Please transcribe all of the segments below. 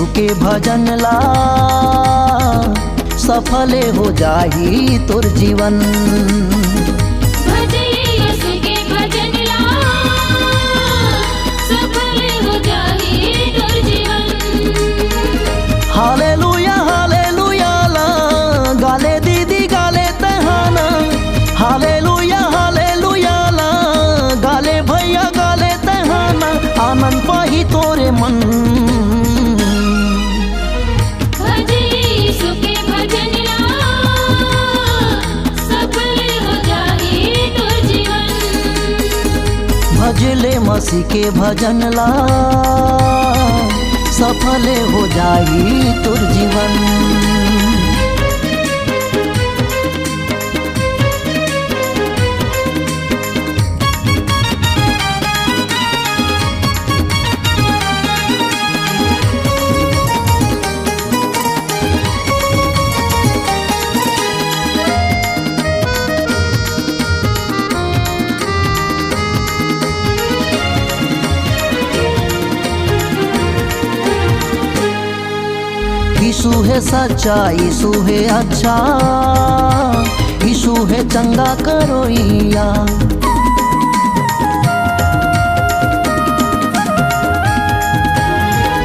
यीशु के भजन ला, सफल हो जाही तोर जीवन। भजे यीशु के भजन ला, सफल हो जाही तोर जीवन। हालेलुया हालेलुया ला, गाले दीदी गाले तहाना। हालेलुया हालेलुया ला, गाले भैया गाले तहाना। आनंद पाही तोरे मन। भजे यीशु के भजन ला, सफल हो जाही तोर जीवन। भजले मसीह के भजन ला, सफल हो जाही तोर जीवन। यीशु है सच्चा, यीशु है अच्छा, यीशु है चंगा करोइया।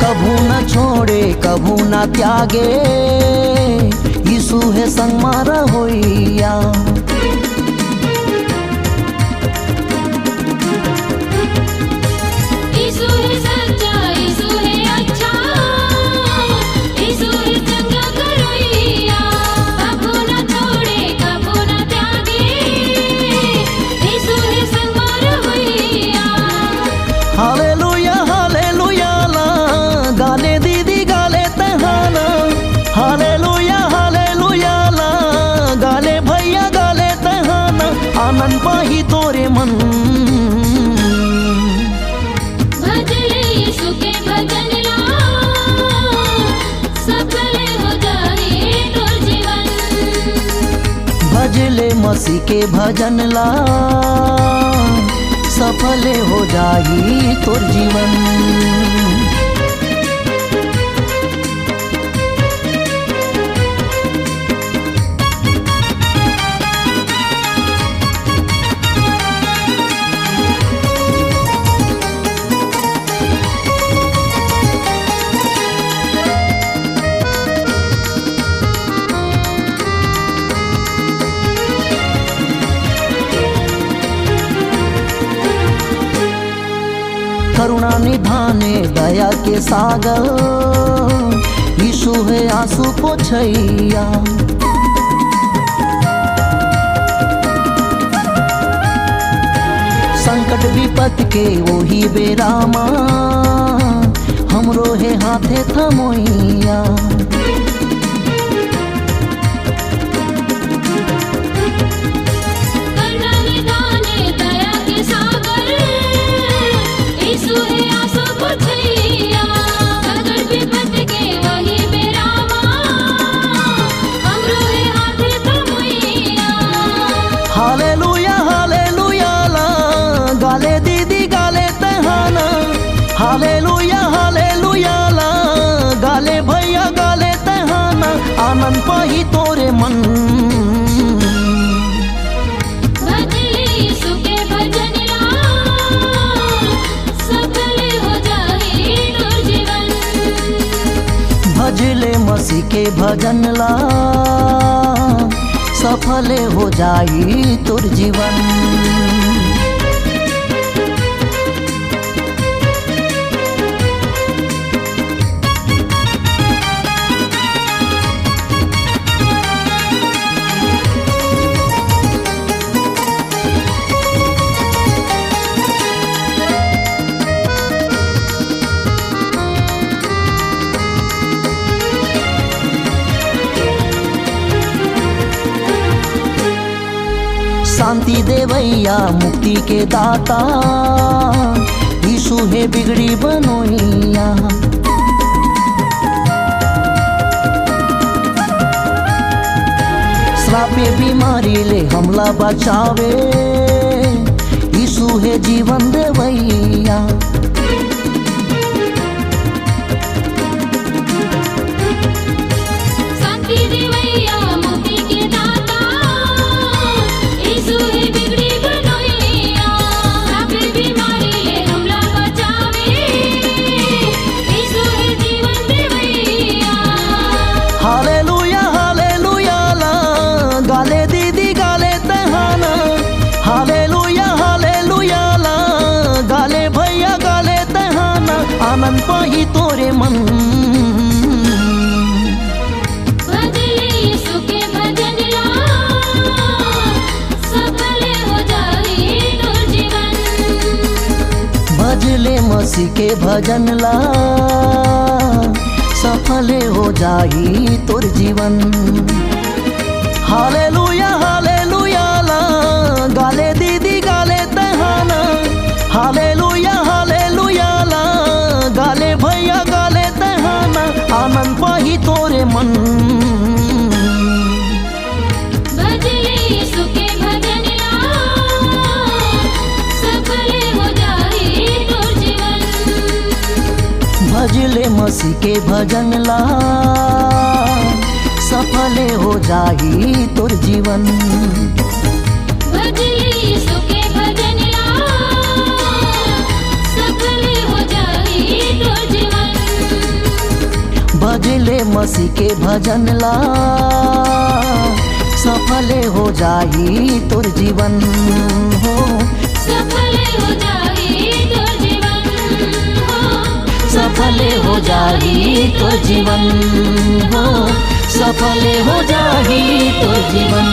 कभू न छोड़े कभू न त्यागे, यीशु है संग मारा होइया। यीशु है सच्चा, यीशु है अच्छा, यीशु है चंगा करोइया। कबू न छोड़े कबू न त्यागे, यीशु है संग मारा होइया। हालेलुया हालेलुया ला, गाले दीदी गाले तहाना। हालेलुया हालेलुया ला, गाले भैया गाले तहाना। आनंद पाही तोरे मन। भजले यीशु के भजन ला, सफल हो जाही तोर जीवन। भजले मसीह के भजन ला, सफल हो जाही तोर जीवन। करुणा निधाने दया के सागर, यीशु है आंसू पोछैया। संकट विपत के वही बेरामा, हमरो है हाथे थमोइया। करुणा निधाने दया के सागर, यीशु है आंसू पोछैया। संकट विपत के वही बेरामा, हमरो है हाथे थमोइया। हालेलुया हालेलुया ला, गाले दीदी गाले तहाना। हालेलुया हालेलुया ला, गाले भैया गाले तहाना। आनंद पाही तोरे मन। भजले यीशु के भजन ला, सफल हो जाही तोर जीवन। भजले मसीह के भजन ला, सफल हो जाही तोर जीवन। शांति देवैया मुक्ति के दाता, यीशु है बिगड़ी बनोइया। श्रापे बीमारी ले हमला बचावे, यीशु है जीवन देवैया। मसीह के भजन ला सफल हो जाई तोर जीवन। हालेलुया हालेलुया ला गाले दीदी गाले तहाना, हालेलुया हालेलुया ला गाले भैया गाले तहाना, आनंद पाही तोरे मन। भजले यीशु के भजन ला सफल हो जाई तोर जीवन। भजले मसीह के भजन ला सफल हो जाई तोर जीवन। भजले यीशु के भजन ला सफल हो जाई तोर जीवन। भजले मसीह के भजन ला सफल हो जाई तोर जीवन हो। सफल हो जाई तोर जीवन हो। सफल हो जाई तोर जीवन हो। सफल हो जाई तोर जीवन।